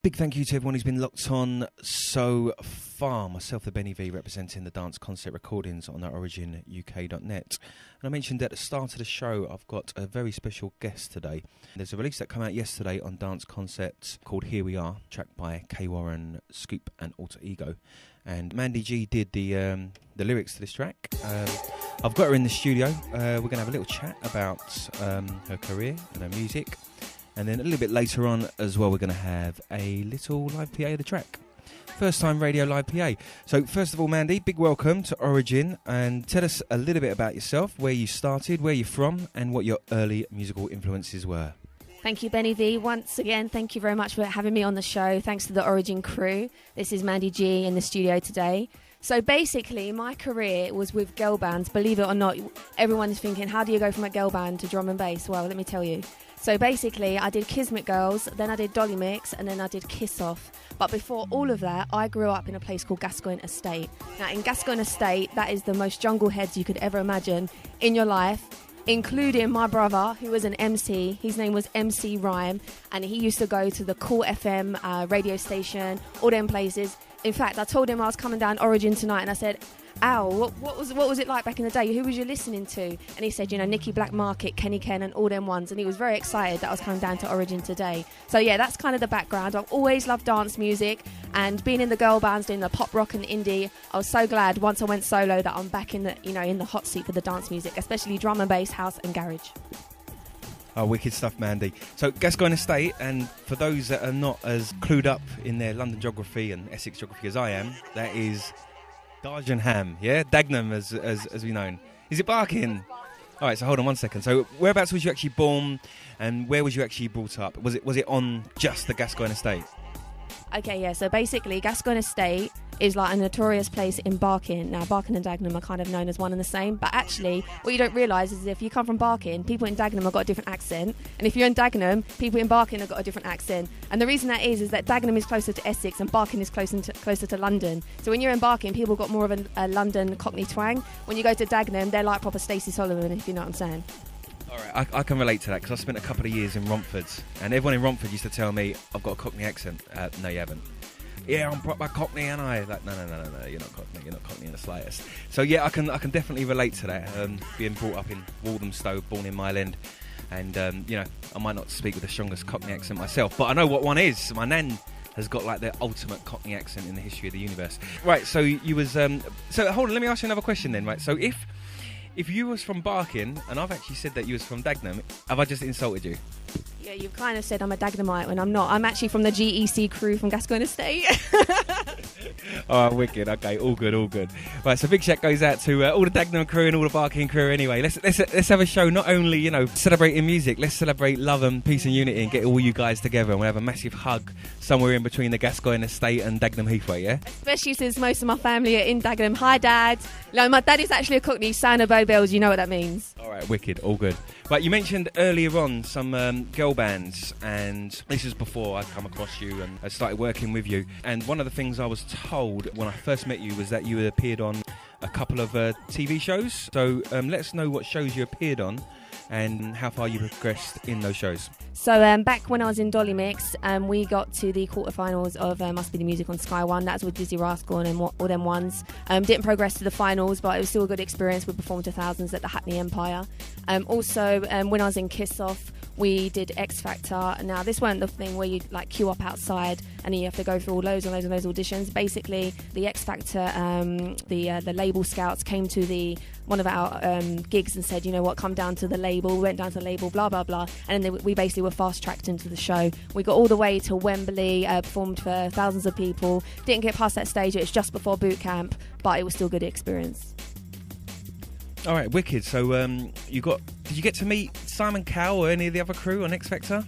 Big thank you to everyone who's been locked on so far. Myself, the Benny V, representing the dance concert recordings on originuk.net. And I mentioned at the start of the show, I've got a very special guest today. There's a release that came out yesterday on Dance Concept called Here We Are, tracked by K. Warren, Scoop and Alter Ego. And Mandy G did the lyrics to this track. I've got her in the studio. We're going to have a little chat about her career and her music. And then a little bit later on as well, we're going to have a little live PA of the track. First time radio live PA. So first of all, Mandy, big welcome to Origin. And tell us a little bit about yourself, where you started, where you're from, and what your early musical influences were. Thank you, Benny V. Once again, thank you very much for having me on the show. Thanks to the Origin crew. This is Mandy G in the studio today. So basically, my career was with girl bands. Believe it or not, everyone is thinking, how do you go from a girl band to drum and bass? Well, let me tell you. So basically, I did Kismet Girls, then I did Dolly Mix, and then I did Kiss Off. But before all of that, I grew up in a place called Gascoigne Estate. Now, in Gascoigne Estate, that is the most jungle heads you could ever imagine in your life, including my brother, who was an MC. His name was MC Rhyme, and he used to go to the Cool FM radio station, all them places. In fact, I told him I was coming down Origin tonight, and I said, Al, what was it like back in the day? Who was you listening to? And he said, Nicky Black Market, Kenny Ken, and all them ones. And he was very excited that I was coming down to Origin today. So yeah, that's kind of the background. I've always loved dance music, and being in the girl bands, doing the pop rock and indie. I was so glad once I went solo that I'm back in the hot seat for the dance music, especially drum and bass, house, and garage. Oh, wicked stuff, Mandy. So, Gascoigne Estate, and for those that are not as clued up in their London geography and Essex geography as I am, that is Dargenham, yeah? Dagenham, as we know. Is it Barking? All right, so hold on 1 second. So, whereabouts was you actually born, and where was you actually brought up? Was it on just the Gascoigne Estate? Okay, yeah, so basically Gascoigne Estate is like a notorious place in Barking. Now, Barking and Dagenham are kind of known as one and the same, but actually what you don't realise is if you come from Barking, people in Dagenham have got a different accent, and if you're in Dagenham, people in Barking have got a different accent. And the reason that is that Dagenham is closer to Essex and Barking is closer to London. So when you're in Barking, people got more of a London Cockney twang. When you go to Dagenham, they're like proper Stacey Solomon, if you know what I'm saying. All right, I can relate to that because I spent a couple of years in Romford, and everyone in Romford used to tell me, I've got a Cockney accent. No, you haven't. Yeah, I'm proper Cockney, and I like no, you're not Cockney in the slightest. So yeah, I can definitely relate to that. Being brought up in Walthamstow, born in Mile End, and I might not speak with the strongest Cockney accent myself, but I know what one is. My nan has got like the ultimate Cockney accent in the history of the universe. Right, so you was so hold on, let me ask you another question then. Right, so if you was from Barking, and I've actually said that you was from Dagenham, have I just insulted you? Yeah, you've kind of said I'm a Dagenhamite when I'm not. I'm actually from the GEC crew from Gascoigne Estate. Oh, wicked. Okay, all good. Right, so big shout goes out to all the Dagenham crew and all the Barking crew anyway. Let's have a show not only, celebrating music, let's celebrate love and peace and unity and get all you guys together, and we'll have a massive hug somewhere in between the Gascoigne Estate and Dagenham Heathway, yeah? Especially since most of my family are in Dagenham. Hi, Dad. No, my dad is actually a Cockney, son of Bow Bells, you know what that means. All right, wicked, all good. Right, you mentioned earlier on some girl bands, and this is before I'd come across you and I started working with you. And one of the things I was told when I first met you was that you had appeared on a couple of TV shows. So let us know what shows you appeared on and how far you progressed in those shows. So back when I was in Dolly Mix, we got to the quarterfinals of Must Be the Music on Sky One. That's with Dizzy Rascal and all them ones. Didn't progress to the finals, but it was still a good experience. We performed to thousands at the Hackney Empire. Also, when I was in Kiss Off, we did X Factor. Now, this weren't the thing where you like queue up outside and you have to go through all loads and loads and loads of auditions. Basically, the X Factor, the label scouts came to one of our gigs and said, you know what, come down to the label. We went down to the label, blah, blah, blah. And then we basically were fast-tracked into the show. We got all the way to Wembley, performed for thousands of people. Didn't get past that stage. It was just before boot camp, but it was still a good experience. All right, wicked. So did you get to meet Simon Cowell or any of the other crew on X Factor?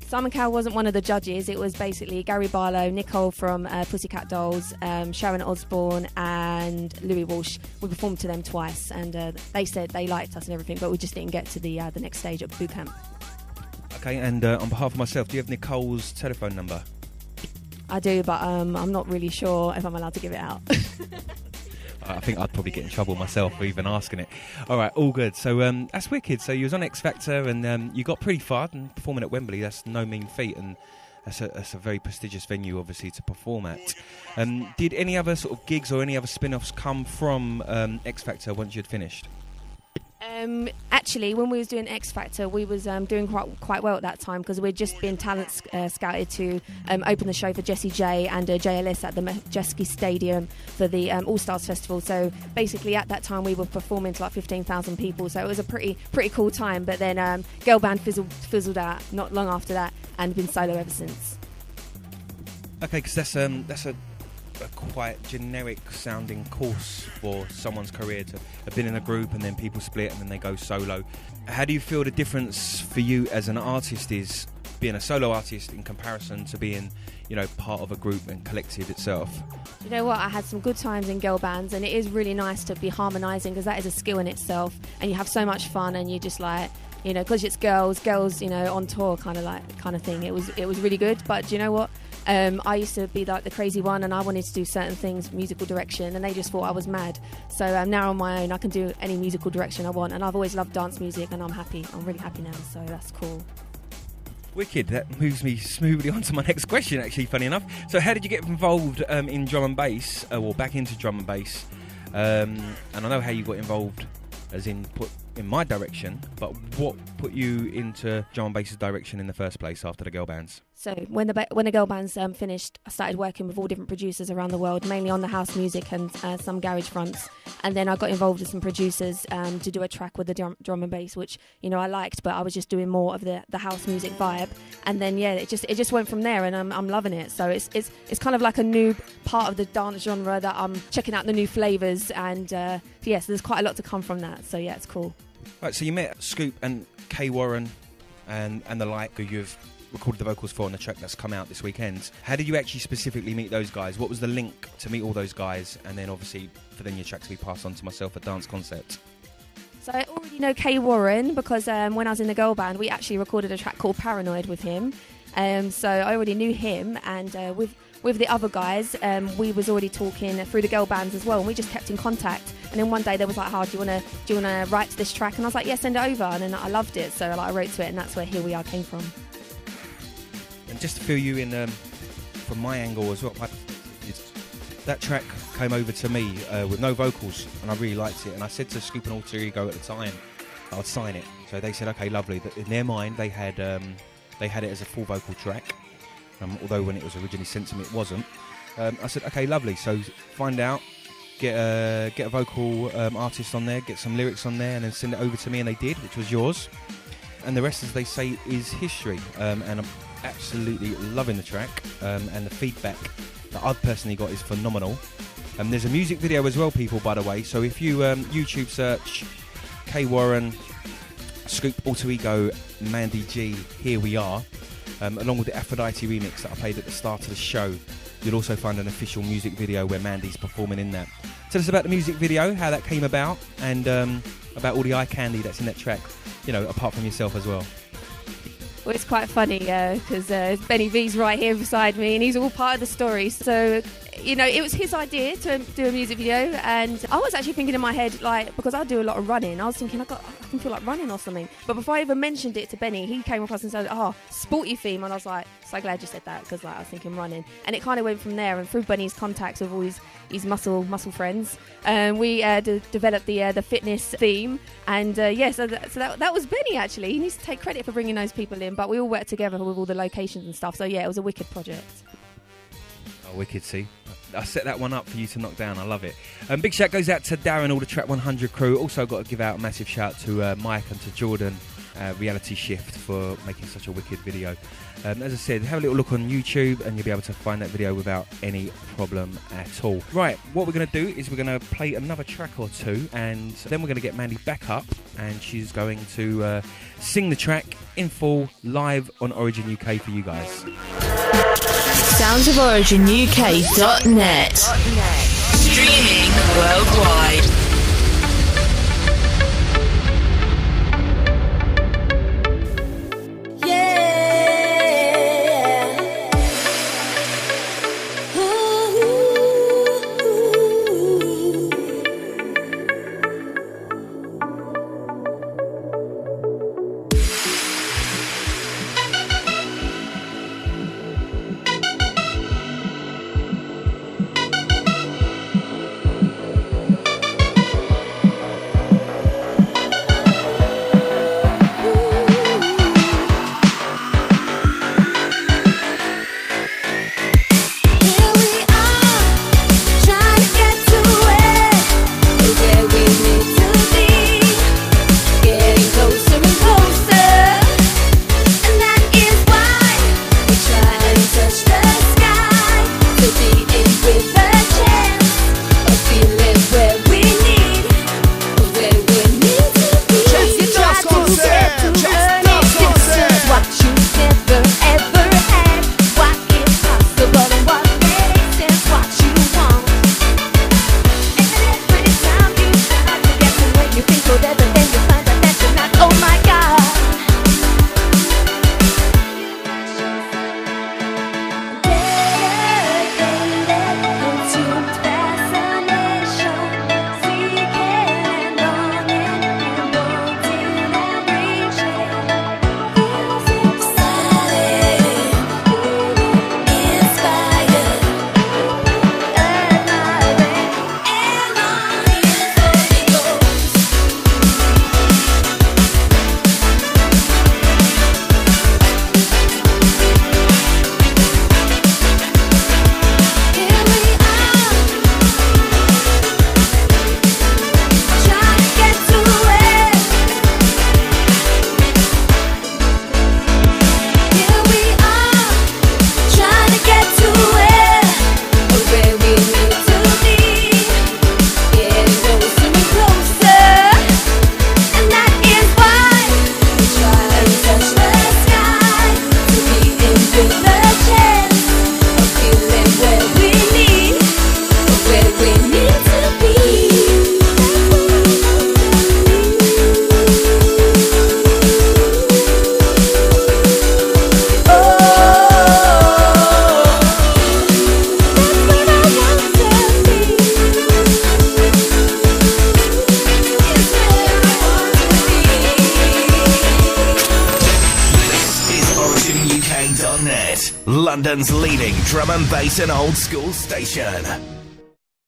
Simon Cowell wasn't one of the judges. It was basically Gary Barlow, Nicole from Pussycat Dolls, Sharon Osbourne and Louis Walsh. We performed to them twice, and they said they liked us and everything, but we just didn't get to the next stage at boot camp. Okay, and on behalf of myself, do you have Nicole's telephone number? I do, but I'm not really sure if I'm allowed to give it out. I think I'd probably get in trouble myself for even asking it. All right, all good. So that's wicked. So you was on X Factor and you got pretty far, and performing at Wembley, that's no mean feat. And that's a very prestigious venue, obviously, to perform at. Did any other sort of gigs or any other spin-offs come from X Factor once you'd finished? Actually, when we was doing X Factor, we was doing quite well at that time because we'd just been talent scouted to open the show for Jessie J and JLS at the Majeski Stadium for the All Stars Festival. So basically, at that time, we were performing to like 15,000 people. So it was a pretty cool time. But then girl band fizzled out not long after that, and been solo ever since. Okay, because that's a quite generic sounding course for someone's career to have been in a group and then people split and then they go solo. How do you feel the difference for you as an artist is being a solo artist in comparison to being, you know, part of a group and collective itself? You know what, I had some good times in girl bands, and it is really nice to be harmonising because that is a skill in itself, and you have so much fun, and you just like, you know, because it's girls, you know, on tour kind of thing. It was really good. But do you know what? I used to be like the crazy one, and I wanted to do certain things, musical direction, and they just thought I was mad. So now on my own, I can do any musical direction I want, and I've always loved dance music, and I'm happy. I'm really happy now, so that's cool. Wicked. That moves me smoothly on to my next question, actually, funny enough. So how did you get involved in drum and bass, or back into drum and bass? And I know how you got involved, as in put in my direction, but what put you into drum and bass's direction in the first place after the girl bands? So when the girl bands finished, I started working with all different producers around the world, mainly on the house music and some garage fronts. And then I got involved with some producers to do a track with the drum and bass, which, you know, I liked, but I was just doing more of the house music vibe. And then it just went from there, and I'm loving it. So it's kind of like a new part of the dance genre that I'm checking out the new flavours, and so there's quite a lot to come from that. So yeah, it's cool. Right, so you met Scoop and Kay Warren and the like, who you've recorded the vocals for on the track that's come out this weekend. How did you actually specifically meet those guys? What was the link to meet all those guys, and then obviously for then your track to be passed on to myself at Dance Concept? So I already know Kay Warren because when I was in the girl band, we actually recorded a track called Paranoid with him. So I already knew him, and with the other guys, we was already talking through the girl bands as well, and we just kept in contact. And then one day they was like, do you wanna write to this track? And I was like, yeah, send it over. And then I loved it, so I wrote to it, and that's where Here We Are came from. And just to fill you in from my angle as well, that track came over to me with no vocals, and I really liked it. And I said to Scoop and Alter Ego at the time, I'd sign it. So they said, okay, lovely. But in their mind, they had it as a full vocal track, although when it was originally sent to me, it wasn't. I said, okay, lovely. So find out, get a vocal artist on there, get some lyrics on there, and then send it over to me, and they did, which was yours. And the rest, as they say, is history. And I'm absolutely loving the track, and the feedback that I've personally got is phenomenal. There's a music video as well, people, by the way. So if you YouTube search Kay Warren, Scoop, Alter Ego, Mandy G, Here We Are, along with the Aphrodite remix that I played at the start of the show, you'll also find an official music video where Mandy's performing in that. Tell us about the music video, how that came about, and about all the eye candy that's in that track, you know, apart from yourself as well. Well, it's quite funny because Benny V's right here beside me, and he's all part of the story. So, you know, it was his idea to do a music video, and I was actually thinking in my head, like, because I do a lot of running, I was thinking I can feel like running or something. But before I even mentioned it to Benny, he came across and said, sporty theme, and I was like, so glad you said that, because like, I was thinking running. And it kind of went from there, and through Benny's contacts with all his muscle friends, we developed the fitness theme, and so that was Benny actually. He needs to take credit for bringing those people in, but we all worked together with all the locations and stuff, so yeah, it was a wicked project. Oh, wicked, see. I set that one up for you to knock down. I love it. Big shout goes out to Darren, all the Track 100 crew. Also got to give out a massive shout to Mike and to Jordan, Reality Shift, for making such a wicked video. As I said, have a little look on YouTube and you'll be able to find that video without any problem at all. Right, what we're going to do is we're going to play another track or two, and then we're going to get Mandy back up, and she's going to sing the track in full live on Origin UK for you guys. SoundsOfOriginUK.net. Streaming worldwide. London's leading drum and bass and old school station.